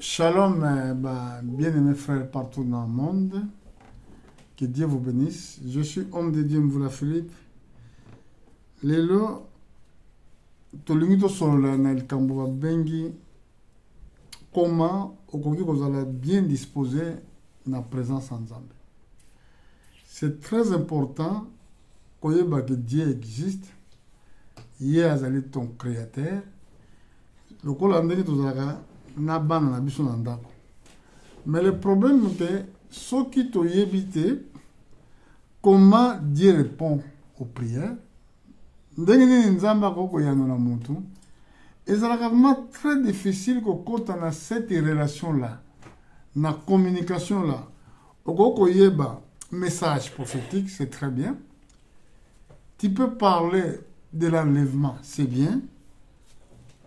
Shalom, bien-aimés frères partout dans le monde. Que Dieu vous bénisse. Je suis homme de Dieu Mvula Philippe. Lelo, tolingi to solo na likambo bengi comment okoki kozala bien disposé na présence en Nzambe. C'est très important koyeba que Dieu existe. Yé azali ton créateur. Lokola ndenge tozalaka na bana na biso na ndako. Mais le problème c'est ceux qui toyebi comment Dieu répond aux prières. Ndenge nini Nzambe akokoyano na mutu. Ezalaka vraiment très difficile kokota na cette relation là, na communication là. Okokoyeba message prophétique, c'est très bien. Tu peux parler de l'enlèvement, c'est bien.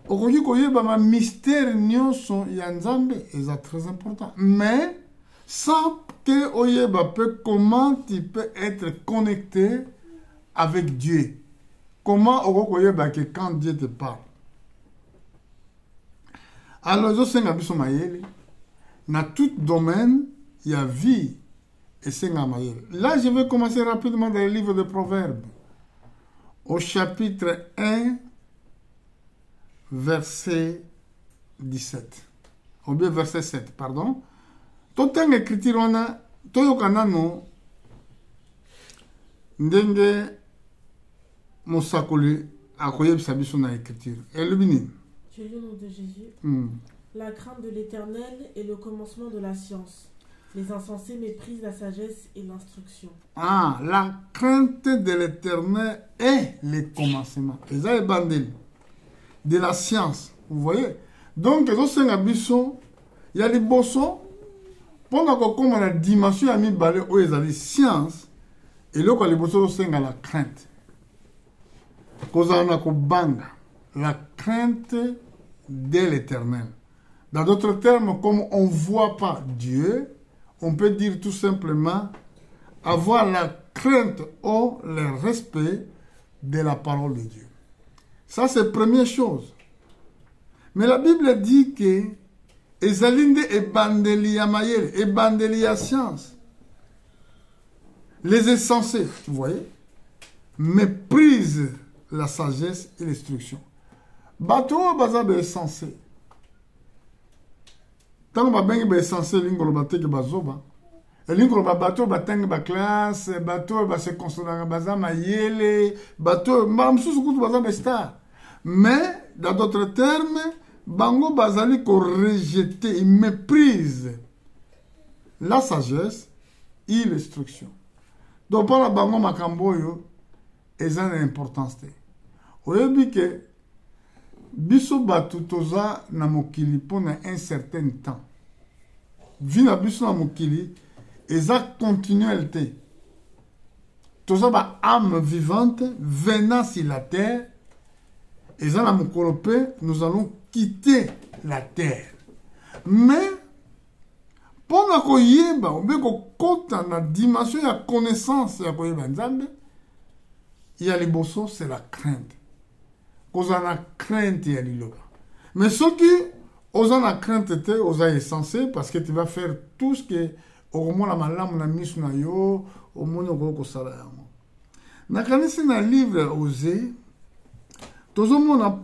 Okoki koyeba ma mystère nyonso ya Nzambe, c'est très important. Mais sans que oyeba peu comment tu peux être connecté avec Dieu. Comment okokoyeba que quand Dieu te parle. Alors je sais biso mayele na tout domaine il y a vie et c'est mayele. Là je vais commencer rapidement dans le livre de Proverbes. Au chapitre 1 verset 17. Ou bien verset 7, pardon. Tout en écriture, on a Toyokanano Ndenge Mosakoli Akoyeb Sabiso na écriture. Et le binin. Tu lis au nom de Jésus. La crainte de l'Éternel est le commencement de la science. Les insensés méprisent la sagesse et l'instruction. Ah, la crainte de l'Éternel est le commencement. Et ça est bandé. De la science, vous voyez. Donc, il y a des bossons, pendant qu'on a la dimension à mi balé où il y a des sciences, et là, les bossons sont la crainte. La crainte de l'Éternel. Dans d'autres termes, comme on ne voit pas Dieu, on peut dire tout simplement avoir la crainte ou le respect de la parole de Dieu. Ça, c'est la première chose. Mais la Bible dit que Ezalinde et Bandelia Mayel, et Bandelia Science, les insensés, vous voyez, méprisent la sagesse et l'instruction. Bateau bazab est insensé. Tant que babengi est insensé, l'ingolo bateau que bazoba. L'ingolo bateau bateng ba classe, bateau ba se construire bazam mayele, bateau mamsous kutu bazam star. Mais dans d'autres termes, bango bazali ko rejeter, ils méprisent la sagesse et l'instruction. Donc par la bango makamboyo, ils ont une importance. Oyebi que biso batu toza na mokili pendant un certain temps. Vina biso na mokili, eza continualité. Toza ba âme vivante venant sur la terre. Et dans la Mokolopé, nous allons quitter la terre. Mais, pendant qu'on y est, on veut qu'on compte dans la dimension de la connaissance, il y a les bossos, c'est la crainte. Qu'on a la crainte, il y a l'îloba. Mais ceux qui ont la crainte, ils sont censés, parce que tu vas faire tout ce que, au moins la malam, la mise na yo, au moins le gros salaire. Dans le livre Osée,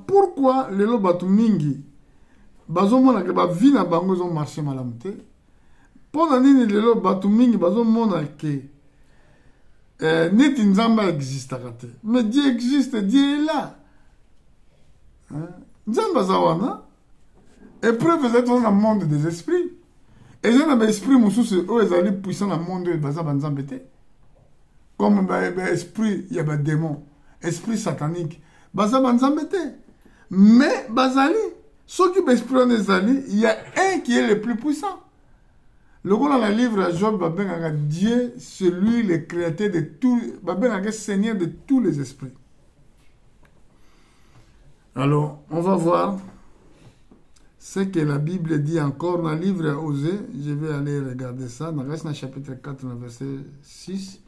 pourquoi les lobatou mingi bazomona que ba vie na bango zo marché malamu te pona nini les lobatou mingi bazomona que neti Nzamba existe te mais Dieu existe, Dieu est là. Nzamba zawana épreuve eza dans le monde des esprits et dans l'esprit mususu o ezali puissant dans le monde bazaba Nzambe te comme esprit il y a ba démon esprit satanique. Mais Bazali, ceux qui m'expriment les alliés, il y a un qui est le plus puissant. Le gars dans le livre Job, Dieu, c'est lui le créateur de tout, le Seigneur de tous les esprits. Alors, on va voir ce que la Bible dit encore dans le livre Osée. Je vais aller regarder ça dans le chapitre 4, verset 6.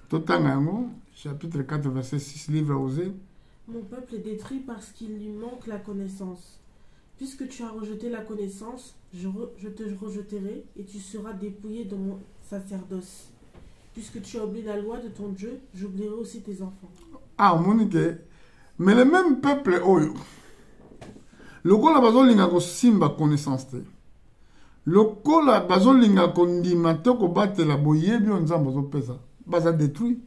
Totangango. Chapitre 4, verset 6, livre Osée. Mon peuple est détruit parce qu'il lui manque la connaissance. Puisque tu as rejeté la connaissance, je te rejeterai et tu seras dépouillé de mon sacerdoce. Puisque tu as oublié la loi de ton Dieu, j'oublierai aussi tes enfants. Ah, Monique, mais le même peuple, oyo. Lokola bazolinga ko simba connaissance te. Lokola bazolinga ko ndima te ko batela boyebi on nzambe zo pesa. Baza détruit.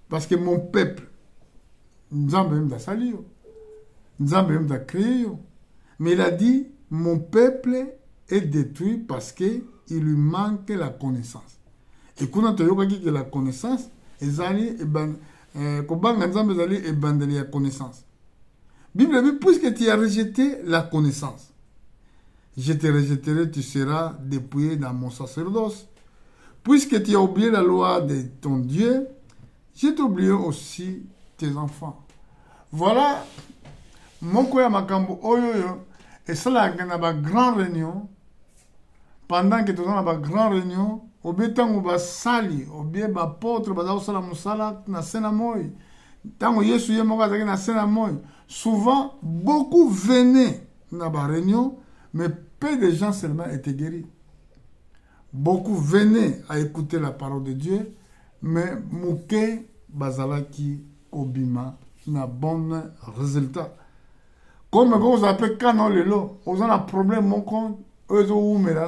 Parce que mon peuple, nzambe même da sali yo. Nzambe même da créé yo. Mais il a dit, mon peuple est détruit parce que il lui manque la connaissance. Et quand on a dit que la connaissance, ezali kobanga nzambe ezali ebandeli ya connaissance. Bible dit, puisque tu as rejeté la connaissance, je te rejetterai, tu seras dépouillé dans mon sacerdoce. Puisque tu as oublié la loi de ton Dieu, je t'oublierai aussi tes enfants. Voilà, moko ya makambo oyoyo, et ça là, il y a une grande réunion, pendant que tu as une grande réunion, au béton ou sali, au bien apôtre, au sala musala, na sena moi. Tango Yesu ye moka na sena moi. Souvent, beaucoup venaient dans la réunion, mais peu de gens seulement étaient guéris. Beaucoup venaient à écouter la parole de Dieu, mais mouké bazalaki obima na bon résultat. Comme vous appelez canon lelo, vous avez un problème mon compte,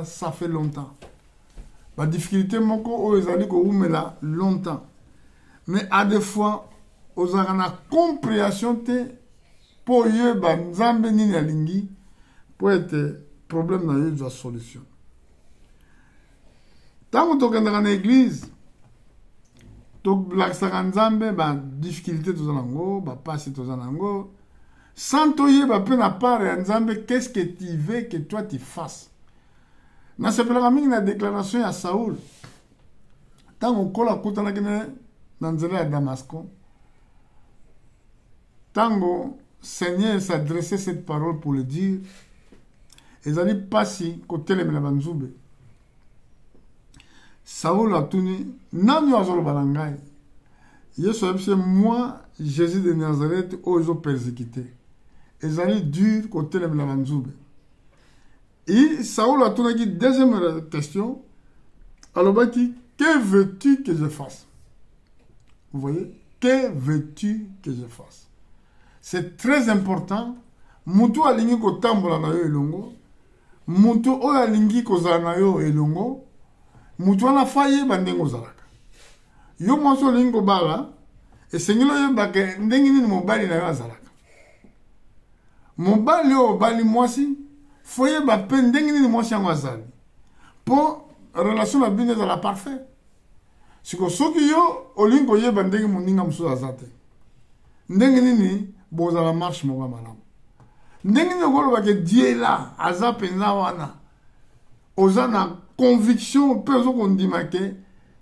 ça fait longtemps. La difficulté mon compte, vous avez dit longtemps. Mais à des fois, vous avez une compréhension pour y banzambe ni alingi pour être problème na yo solution. Tant que tu es dans l'église, tu as nzambe ba difficulté to zanango, ba passe to zanango. Sans toi y ba pe na part nzambe, qu'est-ce que tu veux que toi tu fasses? Na sepela mingi na déclaration ya Saoul. Tant ko la kutana kene na nzela ya Damasco. Tango Seigneur s'adressait cette parole pour le dire, ils allaient passer côté les Banzoube. Saoul a tourné, non, azolo balangai. Yesu a dit, moi, Jésus de Nazareth, ils ont persécuté. Ils allaient dur côté les Banzoube. Et Saoul a tourné, deuxième question, alors, que veux-tu que je fasse? Vous voyez? Que veux-tu que je fasse? C'est très important. Mutu alingi ko tambola na yo elongo. Mutu o alingi ko zana yo elongo. Mutu ana faye bandengo zalaka. Yo monso lingo bala e sengilo yo bake ndengi ni mobali na yo zalaka. Mobali o bali mwasi foye ba pe ndengi ni mwasi yango azali. Po relation na bino za la parfait. Siko soki yo olingo ye bandengi muninga muso azate. Ndengi ni bozala marche moka malamu. Ndenge ngolo ke Dieu là, aza penza wana. Ozana conviction peso kondima ke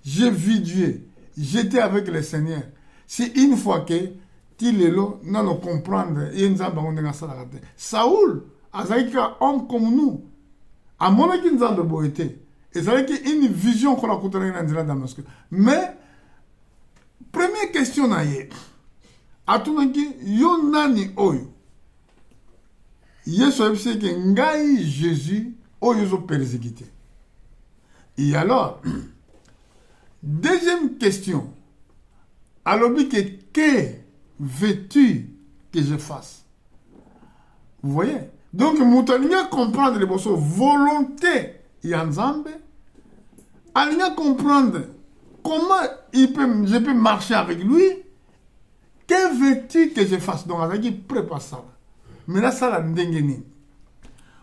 j'ai vu Dieu. J'étais avec le Seigneur. C'est une fois que ti lelo non comprendre yenza bango nga sala kate. Saoul azaika homme comme nous. A mona ki nzambe boete. Et ça que une vision qu'on a koutana na nzela Damascus. Mais première question na ye. Atunaki yo nani oyo. Yesu a dit que ngai Jésus oyo zo persécuté. Et alors deuxième question. Alors que veux-tu que je fasse? Vous voyez? Donc moutalinga comprendre les bosso volonté yanzambe. Alinga comprendre comment je peux marcher avec lui. Que veux-tu que je fasse? Donc, Azaki prépare ça. Mais là, ça la ndengeni.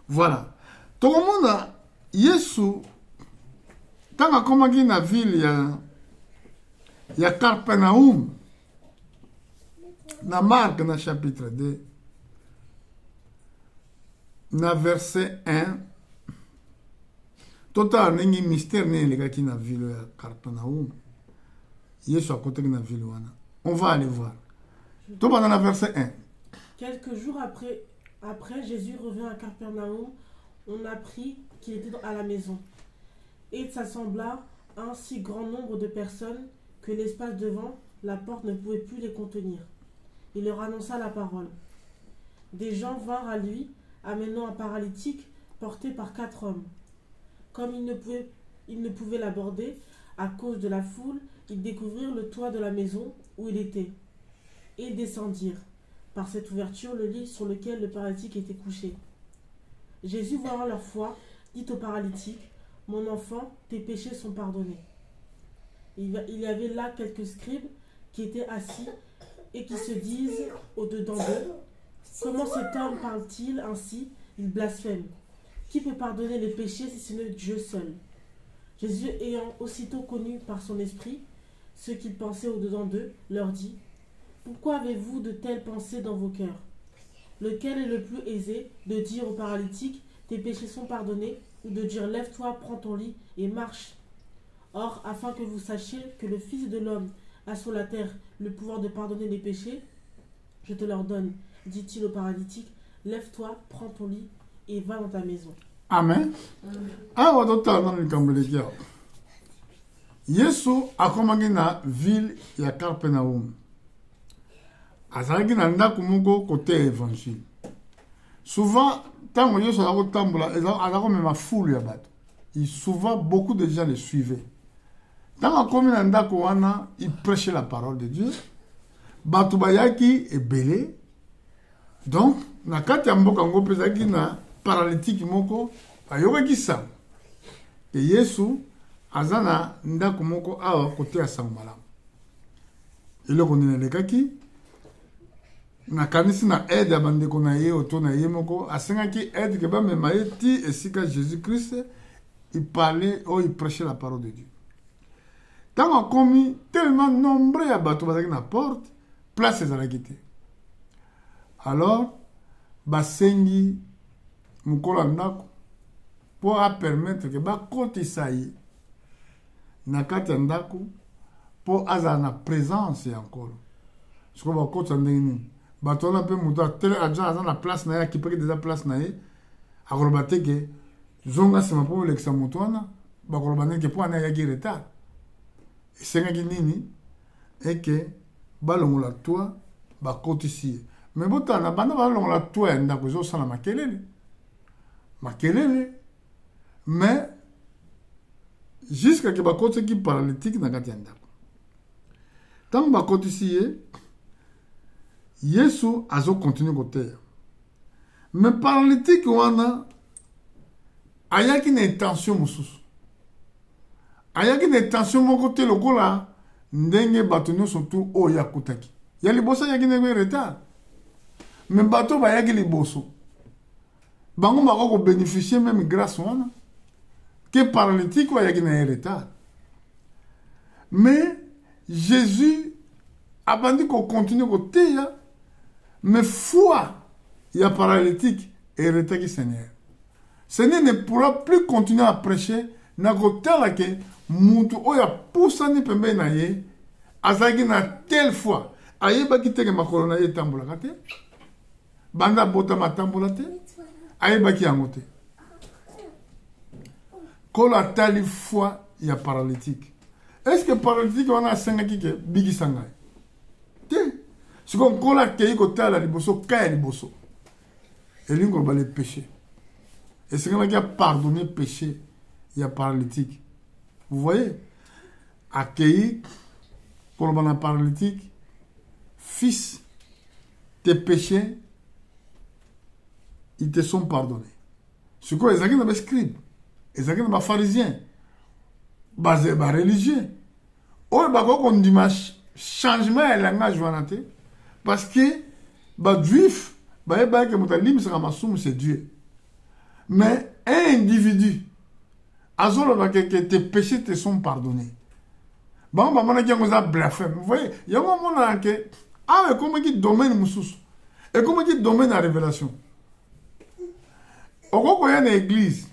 Voilà. Tout le monde, Yesu, quand on a commencé dans la ville, il y a Capernaum. Dans Marc, dans le chapitre 2, dans le verset 1, tout un mystère, les gars qui dans la ville de Capernaum. Yesu a côté dans la ville. On va aller voir. Tout dans le verset 1. Quelques jours après, Jésus revint à Capernaum. On apprit qu'il était à la maison. Et il s'assembla un si grand nombre de personnes que l'espace devant la porte ne pouvait plus les contenir. Il leur annonça la parole. Des gens vinrent à lui amenant un paralytique porté par 4 hommes. Comme ils ne pouvaient l'aborder à cause de la foule, ils découvrirent le toit de la maison où il était et descendirent par cette ouverture le lit sur lequel le paralytique était couché. Jésus, voyant leur foi, dit au paralytique, « Mon enfant, tes péchés sont pardonnés. » Il y avait là quelques scribes qui étaient assis et qui se disent au-dedans d'eux, « Comment cet homme parle-t-il ainsi? Il blasphème. Qui peut pardonner les péchés si ce n'est Dieu seul ?» Jésus, ayant aussitôt connu par son esprit ce qu'ils pensaient au-dedans d'eux, leur dit, « Pourquoi avez-vous de telles pensées dans vos cœurs? Lequel est le plus aisé de dire au paralytique, tes péchés sont pardonnés, ou de dire, lève-toi, prends ton lit et marche? Or, afin que vous sachiez que le Fils de l'homme a sur la terre le pouvoir de pardonner les péchés, je te leur donne, dit-il au paralytique, lève-toi, prends ton lit et va dans ta maison. » Amen. Awa tota na likambulikia. Yesu akomaki na ville ya Capernaum. Azalaki na ndako moko côté évangile. Souvent, tant Yesu akotambola, azako mema foule ya bato. Souvent, beaucoup de gens le suivaient. Tant akomi na ndako wana, il prêchait la parole de Dieu. Bato bayaki ebele. Donc, na kati ya mboka ngo pezaki na paralytique moko ayokaki sango. Et Yesu azana ndako moko awa côté ya sango malamu. Eloko nini elekaki na kanisi na aide ya bandeko na ye oto na ye moko asengaki aide ke bamema ye ti esika Jésus-Christ il parlait ou il prêchait la parole de Dieu. Tant akomi tellement nombreux ya bato bazaki na porte place ezalaki te. Alors basengi mukolo ndako pour permettre que bakotisa ye na kati ya ndako pour azala na présence ya nkolo. Siko bakotisa ndenge nini bato wana mpe moto atele aja aza na place na ye akipaki deja place na ye akoloba te ke zonga nsima mpo olekisa moto wana bakoloba ndenge mpo wana ayaki retard esengaki nini eke balongola twa bakotisi ye me botana banda balongola twa ya ndako ezosala makelele mais jusqu'à ke bakotisaki paralytique na kati ya ndako ntango bakotisi ye Yesu azo continue koteya mais paralytique wana ayaki na intention mosusu ayaki na intention moko te lokola ndenge bato nyonso tu oyo akutaki ya liboso ayaki na retard mais bato bayaki liboso bango bako kobénéficier même grâce wana ke paralytique oyo ayaki na retard mais Jésus abandi kocontinue koteya mais foi ya paralytique eretaki Seigneur. Seigneur ne pourra plus continuer à prêcher na kotala ke mutu oyo apusani pembeni na ye azalaki na telle fois ayebaki teke makolo na ye etambolaka te banda botama atambola te ayebaki yango te kolo atali foi ya paralytique. Est-ce que paralytique wana asengaki ke bikisa ngai te siko nkolo akei kotala liboso kaya liboso elingi koloba le péché esengaki apardonner péché ya paralytique. Vous voyez, accueilli koloba na paralytique, fils, tes péchés ils te sont pardonnés. Ce que ezaki na ba scribe, ezaki na ba pharisien, ba religieux, oyo bako kondima changement ya langage wana te parce que ba juif ba yeba ke mutalimisaka masumu c'est Dieu. Mais un individu azoloba que tes péchés te sont pardonnés. Bon, bah, mon Dieu, on blasphème. Vous voyez, il y a un moment là que ah, comment il domaine moussous et comment il domaine la révélation. Au gros, il y a une église.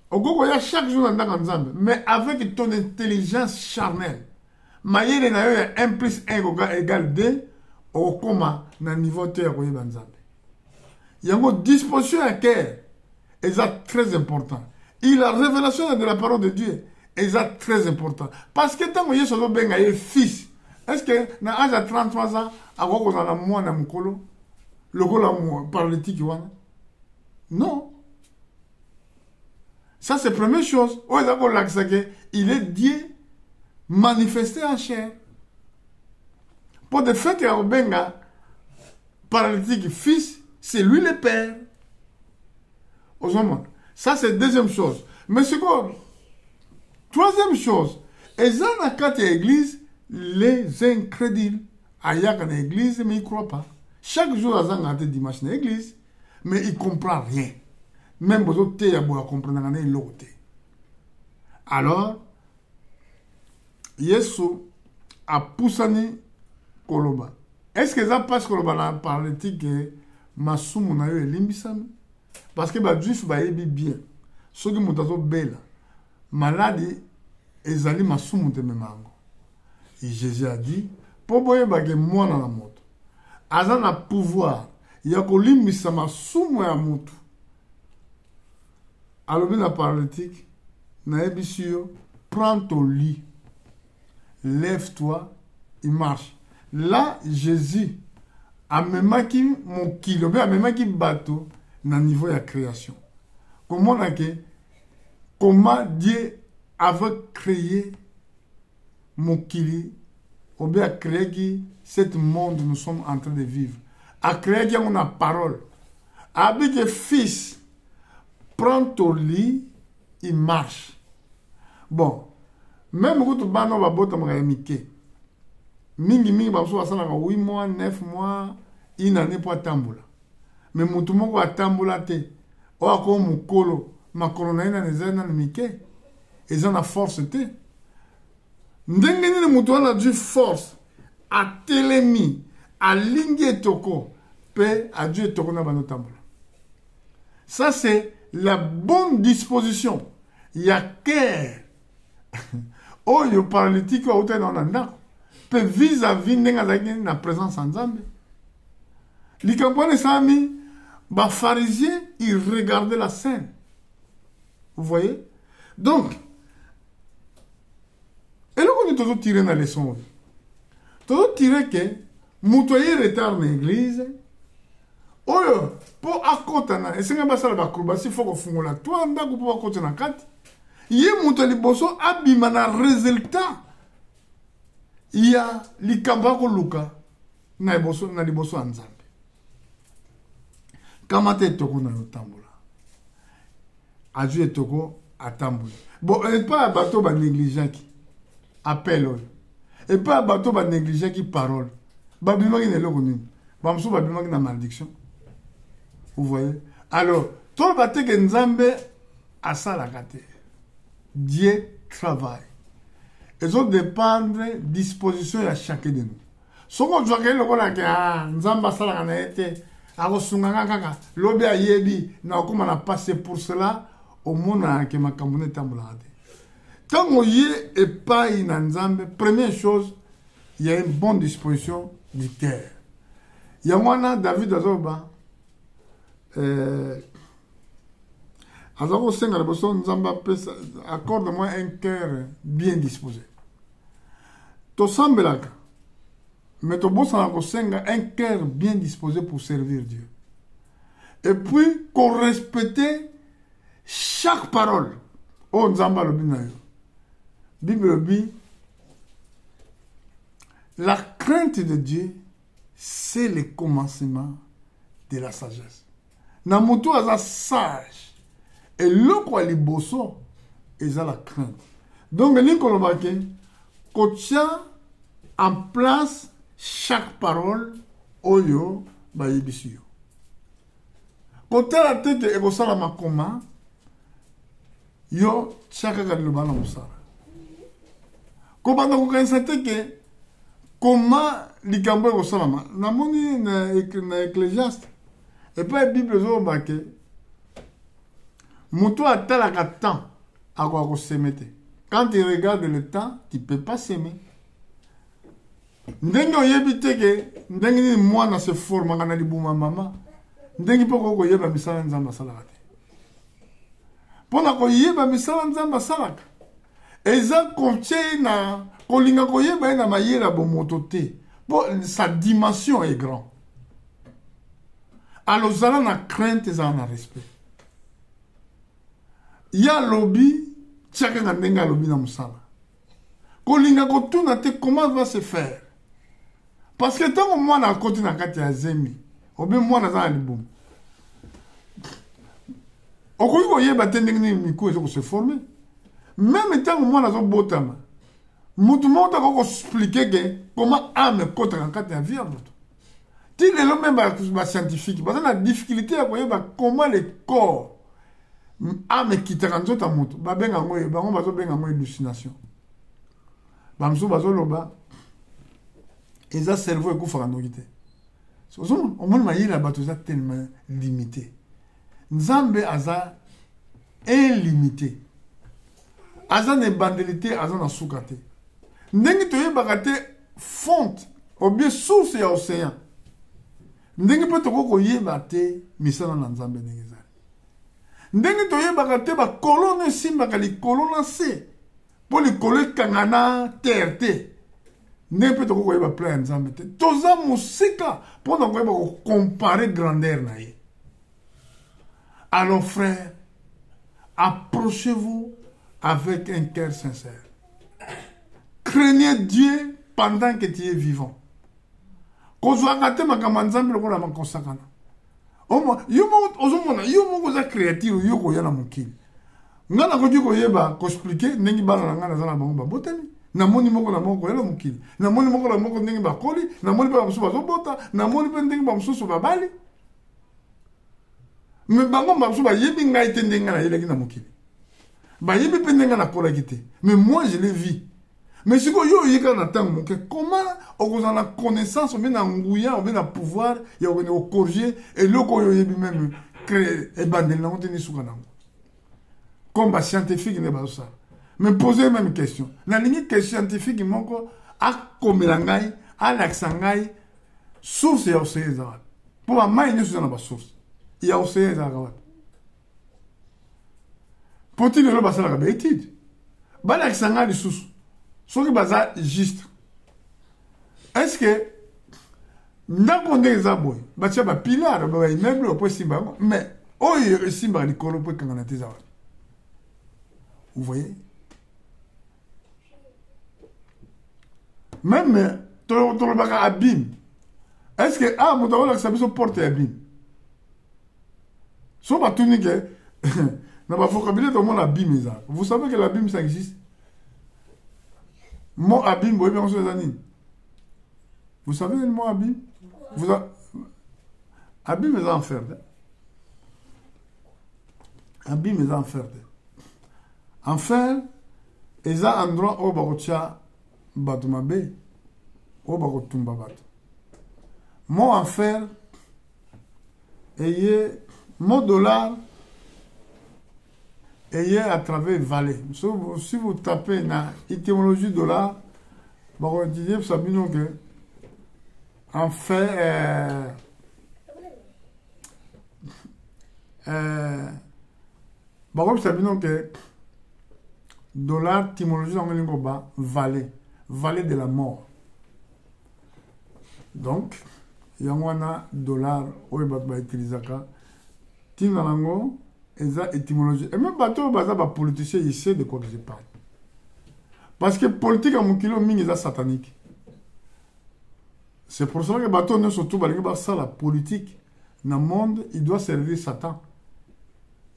Au gros, il y a chaque jour dans ensemble, mais avec ton intelligence charnelle. Maïe na yo 1 plus 1 égale 2 au coma na niveau terre ko yebanzambe. Il y a une disposition à cœur. Et ça très important. Et la révélation de la parole de Dieu est très important. Parce que tant que Yesu benga ye fils, est-ce que na âge de 33 ans, ako ko na moi na mukolo, lokola mo paralytique wana? Non. Ça, c'est la première chose. Il est Dieu manifesté en chair. Pour de fait, Benga, paralytique fils, c'est lui le père. Ça, c'est la deuxième chose. Mais c'est quoi? Troisième chose, et ça, dans quatre églises, les incrédules, il y a une église, mais ils ne croient pas. Chaque jour, ils ont un dimanche dans l'église, mais ils ne comprennent rien. Même si ils ne comprennent rien, alors, Yesu a poussé Koloba. Est-ce que ça passe Koloba dans la politique que Masumu na yo elimbisami? Parce que les Juifs ba yebi bien. Ceux qui sont belles, maladi, ezali Masumu te memango. Et Jésus a dit, pour boye bagé moi dans la moto. Azan a pouvoir, il y a kolimbisa Masumu ya moto. Alors bien la politique, na yebi sur, prends ton lit, lève-toi, il marche. Là, Jésus a même mon kilo, a même qui bateau dans le niveau de la création. Comment Dieu avait créé mon kilo, ou bien a créé ce monde nous sommes en train de vivre. A créé qu'il y a une parole. Avec le fils, prends ton lit, il marche. Bon, même quand tu vas dans la boîte, mingi baso basala 8 mois 9 mois une année pour tambola mais mutu moko atambola te o ako mukolo makolo na ina nezana mike eza na force te ndenge nini mutu ana du force a telemi a lingi etoko pe a du etoko na bano tambola. Ça c'est la bonne disposition. Il y a cœur oh yo paralytique au tête dans ndako vis-à-vis de la présence en Zambie. Les campagnes sami, les pharisiens, ils regardaient la scène. Vous voyez? Donc, et là, on est toujours tiré dans la leçon. Toujours tiré que, moutoyer retard dans l'église, oh, pour accotana, et c'est un basal bakroubasi, il faut qu'on fonde la toi, on a pour accotana 4. Il y a moutoyer bosso, abimana résultat. Il y a les kambako luka na liboso ya Nzambe. Kamate etoko na yo tambola. Aju etoko atambola. Bon, et pas bateau ba négligent qui appel. Et pas bateau ba négligent qui parole. Ba bima ki ne loko nini. Ba mso ba bima ki na malédiction. Vous voyez? Alors, toi bate ke Nzambe asala kate. Dieu travaille. Ils ont dépendre disposition à chacun de nous. Ce qu'on doit faire, c'est que Nzamba Salana a été à Rosunganga, l'obé a yebi, n'a comme on a passé pour cela, au monde que ma camonnée tamboulade. Tant qu'on y est et pas in Nzambe, première chose, il y a une bonne disposition du cœur. Il y a moi, David Azoba, accorde-moi un cœur bien disposé. Mais tu as un cœur bien disposé pour servir Dieu. Et puis, qu'on respecte chaque parole. Oh, Nzamba le binayo. Bible dit, la crainte de Dieu, c'est le commencement de la sagesse. Namoto a sage. Et le quoi les bosso, ils ont la crainte. Donc, nous avons qu'on tient en place chaque parole oyo ba yebisi yo. Côté la tête et ko sala makoma yo chaka ka le bana musala. Ko bana ko kansate ke comment likambo ko sala ma na moni na Ecclésiaste et pas Bible zo ba ke muto atala ka temps a ko semete. Quand tu regardes le temps, tu ne peux pas s'aimer. Ndenge oyebite ke ndenge ni mwana se forma kana libuma mama ndenge poko ko yeba misala Nzamba salaka te pona ko yeba misala Nzamba salaka eza contient na kolinga ko yeba na mayela bomoto te po sa dimension est grand alors zala na crainte za na respect il y a lobby, chacun a un lobby dans le sala. Kolinga kotuna te comment va se faire? Parce que tant que moi na côté na kati ya zemi, ou bien moi na za album. Okoki koyeba te ndenge nini miko ezo se former. Même tant que moi na zo botama. Mutu moko ko expliquer que comment ame kota na kati ya vie ya mutu. Ti lelo même ba scientifique, parce que la difficulté à koyeba comment le corps ame kitaka nzota mutu. Ba benga ngoye, ba ngo bazo benga ngoye hallucination. Bamso bazo loba. Eza cerveau ekufaka ndoki te. Omoni mayele ya bato eza tellement limité. Nzambe aza illimité. Aza na ebandeli te, aza na suka te. Ndenge toyebaka te fonte ou bien source ya océan. Ndenge mpe tokoki koyeba te misala na Nzambe ndenge ezali. Ndenge toyebaka te bakolone esimbaka likolo na se mpo likolo ekanga na terre te. Ndenge mpe tokoki koyeba plan ya Nzambe te. Toza mosika mpo na koyeba kocompare grandeur na ye. Alors frère, approchez-vous avec un cœur sincère. Craignez Dieu pendant que tu es vivant. Kozwaka te makambo Nzambe lokola makosakana. Yo moko za créative yo koya na mokili. Nga na koki koyeba ko-expliquer ndenge bana na nga naza na bango babotami. Namoni moko na moko koyela mokili. Namoni moko na moko ndenge bakoli. Namoni mpe bamosusu bazobota. Namoni mpe ndenge bamosusu babali. Mais bango bamosusu bayebi ngai te ndenge nayelaki na mokili. Bayebi mpe ndenge nakolaki te. Mais moi je l'ai vu. Mais si vous avez comment on a la connaissance, on a la nguya, on a le pouvoir, on a le corriger, et le corriger même créer et bander la honte ni soukana. Comme les scientifiques n'est pas ça. Mais posez même une question. La limite que scientifique il manque à comme l'angai, à l'axangai, source et océan. Pour ma main nous sommes dans la source. Il y a océan à pour-il le bassin la étude. Bah l'axangai de source. Ce qui est juste. Est-ce que dans le des abois, il y a des pilars, il y a des meubles, mais il y a des simba qui sont quand on a des arbres. Vous voyez? Même tu as abîme. Est-ce que ah, mon doigt ça peut porter abîme? Si on va tout niquer, dans le vocabulaire, tout le monde abîme. Vous savez que l'abîme ça existe? Mot abîme, vous voyez bien, vous savez le mot abîme? Abîme est enfer. Abîme est enfer. Enfer, est un endroit où on va batumabe, où on va tumba batu. Mot enfer, et mot dollar, et à travers vallée. Si vous tapez dans l'étymologie de dollar, vous dites que en fait, vous savez que dollar, étymologie dans vallée, vallée de la mort. Donc, il y a un dollar où il va utiliser ça. Tingalango. Eza étymologie. Et même bateau baza ba politicien il sait de quoi que je parle. Parce que politique à mon kilo mingi est satanique. C'est pour cela que bateau ne surtout ba ça la politique dans le monde, il doit servir Satan.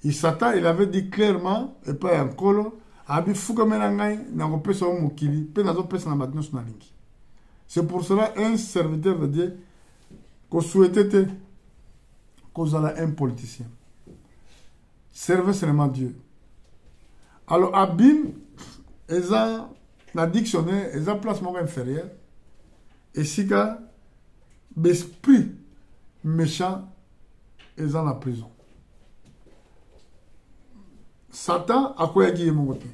Et Satan, il avait dit clairement et pas encore abi fuka melangai na ko pesa mo kili, pe na zo pesa na bateau na linki. C'est pour cela un serviteur de Dieu qu'on souhaitait qu'on a un politicien. Servez seulement Dieu. Alors, abîme, ils ont la dictionnaire, ils ont placement inférieur. Et si l'esprit méchant, ils ont la prison. Satan a quoi qui est mon côté?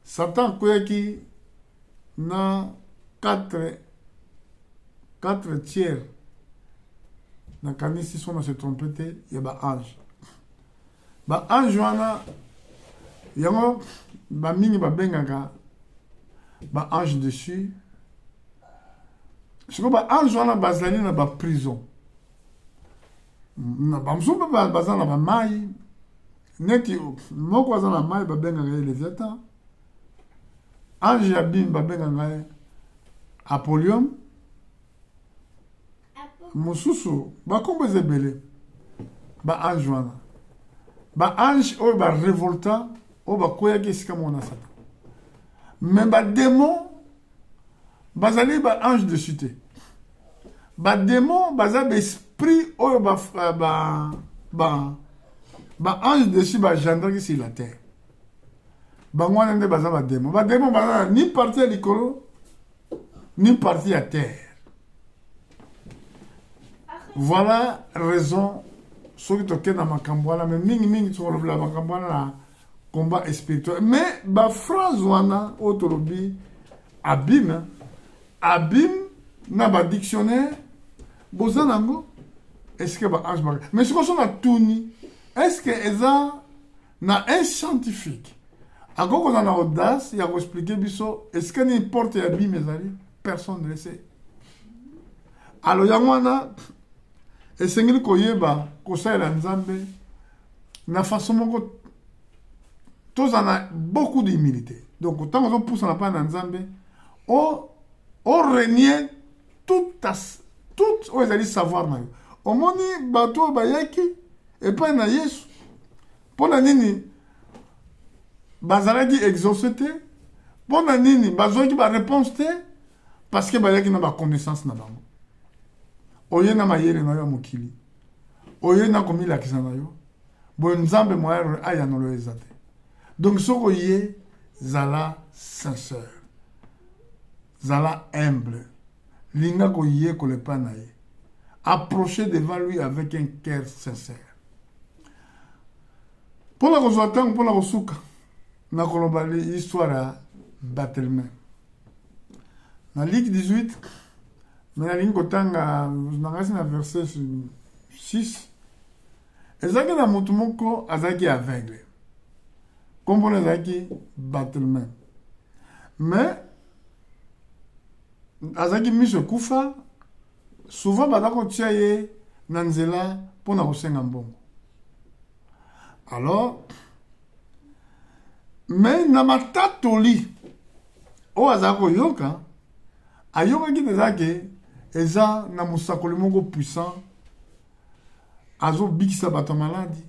Satan a quoi qui n'a 4 tiers. Dans le si on se trompe, il y a un ange. Ba ange wana yango ba mingi ba bengaka ba ange dessus. Siko ba ange wana bazali na ba prison. Na ba mzuba ba bazana ba mai neti moko aza na mai babengaka ye Léviathan, ange ya bim babengaka ye Apollyon, mosusu bakombo eza ebele baange wana baange oyo barevoltant oyo bakweyaki esika moko na Satan. Me badémon bazali baange de cité, badémon baza baesprit oyo baange dessus bagendraki sur la terre. Bango wana nde baza badémon. Badémon baza ni parti ya likolo ni parti ya terre. Voilà raison soki tokende na makambo wana, me mingi tokolobela makambo wana na combat spirituel. Mais ba phrase wana oyo tolobi abîme na ba dictionnaire boza nango. Est-ce que ba ange ba mais ce qu'on a tuni, est-ce que eza na un scientifique akoko na audace ya ko expliquer biso est-ce que n'importe abîme ezali, personne ne le sait. Alors yango wana esengeli koyeba kosalela Nzambe na façon moko tozana beaucoup d'humilité. Donc tant qu'on pousse na pa na Nzambe o renier tout o ezali savoir na yo. Omoni bato bayaki epai na Yesu mpona nini bazalaki exaucé te, mpona nini bazwaki baréponse te, parce que bayaki na baconnaissance na bango. Oye na mayele na yo ya mokili, oye na komilakisa na yo, boye Nzambe moya aya nolo eza te. Donc soko ye zala sincère, zala humble, linga ko ye kolepa na ye, approchez devant lui avec un cœur sincère. Pour la kozwatang, pour la kosuka, na koloba l'histoire ya Barthélemy. Na Luc 18, mais na lingi kotanga nangasi na verset 6, ezaki na mutu moko azaki aveugle. Kombo ezaki Barthélemy. Mais azaki miso kufa, souvent badako tia ye na nzela mpona kosenga mbongo. Alors, mais na matatoli oyo azala koyoka, ayokaki deja ke eza na mosakoli moko puissant azobikisa bato maladi.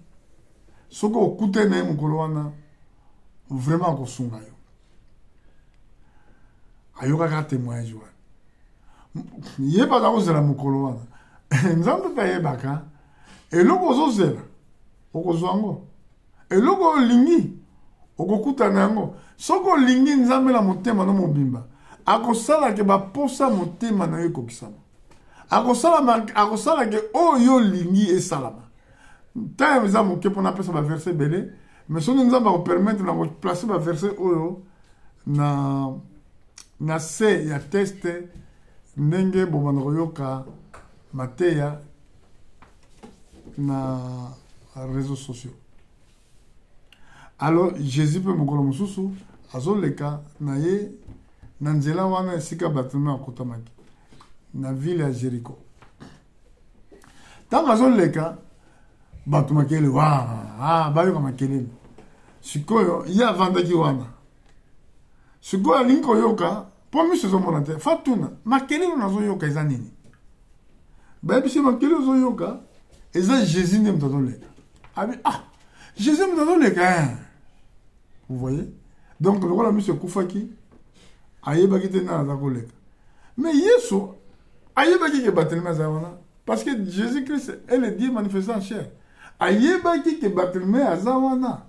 Soki okute na ye mokolo wana vraiment akosunga yo. Ayokaka témoignage wana. Yeba za kozela mokolo wana. Nzambe mpe ayebaka eloko ozozela okozwa yango. Eloko olingi okokutana yango. Soki olingi Nzambe na motema no mobimba, akosala ke baposa motema na yo ekokisama. Akosala ke oyo olingi esalama. Ntango eza moke mpona apesa baverset ebele, mais soki Nzambe akopermettre na koplace baverset oyo na se ya teste ndenge bobanda koyoka mateya na réseaux sociaux. Alors Jésus peut mokolo mosusu azoleka na ye na nzela wana esika Barthélemy akotamaki na ville ya Jéricho. Tango azoleka bato makele bayoka makelele. Sikoyo ye avandaki wana, sikoyo alingi koyoka mpo miso ezomona te, fatuna makelele nazoyoka eza nini? Bayebisi makelele ozoyoka eza Jésus nde moto azoleka. Abi Jésus moto azoleka. Vous voyez? Donc lokola miso ekufaki ayebaki te nana aza koleka. Mais Yesu ayebaki ke Barthélemy aza wana parce que Jésus-Christ est le Dieu manifesté en chair. Ayebaki ke Barthélemy aza wana.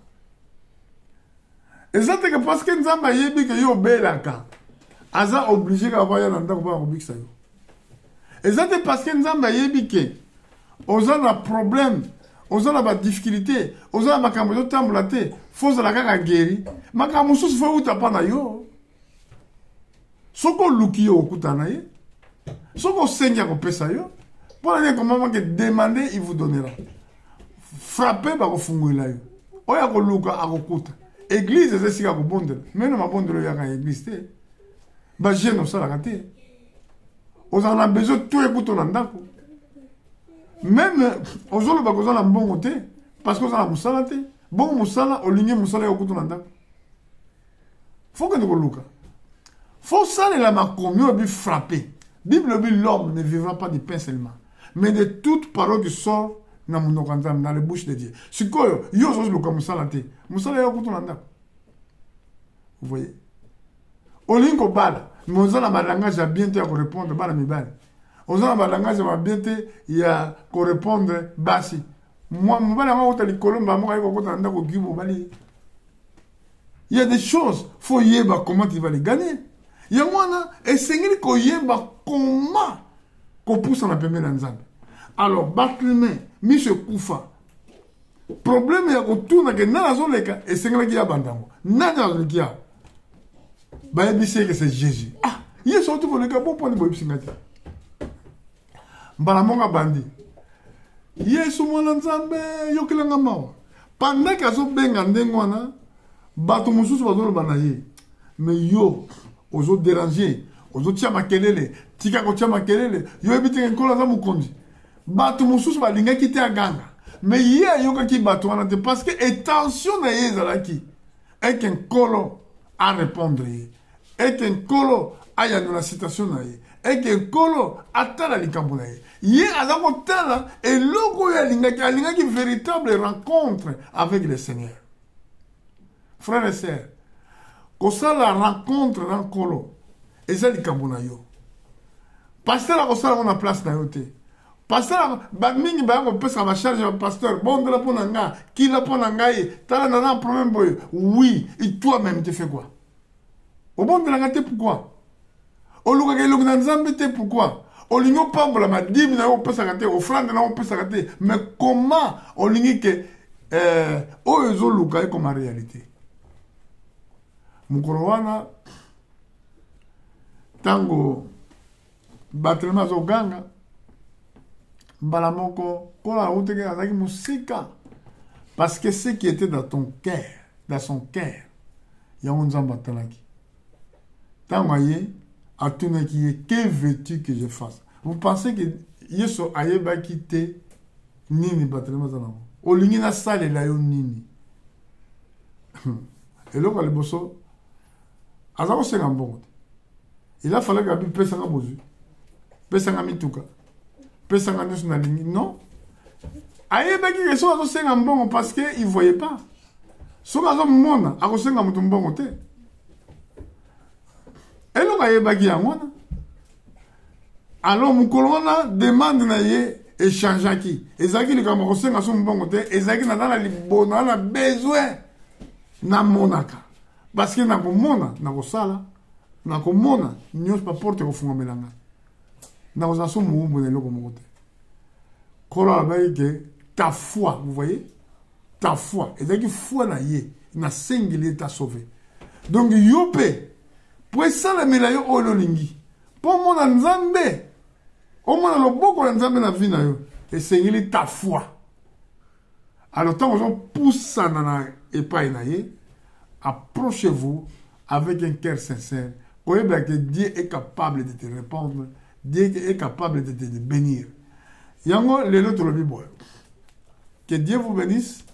Eza te ke parce que Nzambe ayebi ke yo obelaka aza obligé ka vaya na ndako mpona kobikisa yo. Eza te parce que Nzambe ayebi ke oza na problème, oza na badifficulté, oza na makambo ezotambola te, fo ozala kaka geri, makambo mosusu fo euta mpa na yo. Soki oluki yo okutana na ye, soki osengi akopesa yo, mpona nini ekomamaki demander il vous donnera, frappe bakofungolela yo, oyo akoluka akokuta. Église eza esika kobondela, me na mabondelo yaka ya église te, bagene osalaka te, ozala na besoin to ekuta na ndako. Même ozoloba koza na mbongo te parce que oza na mosala te, Bon musala olingi musala yokutu nanda. Faut que nous luka. Faut ça la makomio bi frapper. Bible dit l'homme ne vivra pas de pain seulement, mais de toute parole qui sort dans la bouche de Dieu. Si quoi yo zo luka musala te. Musala yokutu nanda. Vous voyez? Olingo bala, mais on a un langage à bientôt à répondre bala mi bala. On a un langage à bientôt à répondre basi. Moi, il y a des choses, il faut yeba comment tu vas les gagner. Il y a moi, et c'est qu'il yeba comment qu'on pousse en la première ensemble. Alors, Barthélemy, Michel Koufa, problème est qu'on tourne avec la zone et c'est qu'il y a bandango. Nada le kia. Bah, il dit que c'est Jésus. Ah, il est sorti pour le gars pour prendre le boy singati. Mbalamonga bandi. Yesu mwana nzambe yokelanga mawa. Pendant kazo benga ndengwana, bato mususu bazolo banaye. Mais yo, ozo déranger, ozo tia makelele, tika ko tia makelele, yo ebite nkola za mukonzi. Bato mususu balinga kite aganga. Mais ye yoka ki bato wana te parce que attention na ye zalaki. Et qu'un kolo a répondre. Et qu'un kolo a ya la citation na ye. Et qu'un kolo atala likambo na ye. Ye azako tala et logo ya linga qui véritable rencontre avec le Seigneur. Frères et sœurs, quand ça la rencontre dans kolo, et ça likambo na yo. Pasteur a ça on a place na yo te. Pasteur ba mingi ba ko pesa ba charge pasteur bon de la ponanga, qui la ponanga tala na un problème boy. Oui, et toi-même tu fais quoi? Au bon de la gâté pourquoi? Au lugar que l'on nzambe te pourquoi? Au lingo pambola ma dîme na on peut s'arrêter, offrande na on peut s'arrêter, mais comment au lingi que ozo luka comme réalité? Mukorowana tango Barthélemy zoganga balamoko kola uteke azaki musika parce que ce qui était dans ton cœur, dans son cœur, ya onzamba talaki. Tango aye atunaki que veux-tu que je fasse? Vous pensez que yeso ayeba kite nini Barthélemy zanamo? Olingi na sale la yo nini? Et là le bosso azako senga mbongo. Il a fallu que pesa nga bozu. Pesa nga mituka. Pesa nga nesu na lingi. Non. Ayeba ki yeso azo senga mbongo parce que il voyait pas. Soka azo mona ako senga mutu mbongo te. Et là ayeba ki yangona. Alors mukolona demande na ye échangeaki. Ezaki li kama ko senga so mbongo te, ezaki na na libona na besoin na monaka. Parce que na komona na kosala na komona nyos pa porte ko funga melanga na ozaso muumbu na loko mokote kola ba que ta foi, vous voyez, ta foi et donc foi na ye na sengeli ta sauvé. Donc yope pour ça la melayo ololingi pour mona nzambe o mona loboko na nzambe na vie na yo et sengeli ta foi. Alors tant on pousse na epai na ye, approchez-vous avec un cœur sincère. Croyez que Dieu est capable de te répondre. Dieu est capable de te bénir. Yango lelo to lobi boy. Que Dieu vous bénisse.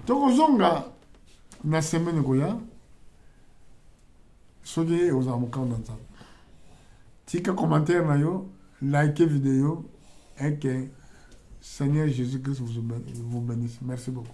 Tokozonga na semaine goya. Soki ozamuka ndanza. Tika commentaire na yo, like vidéo et que Seigneur Jésus-Christ vous bénisse. Merci beaucoup.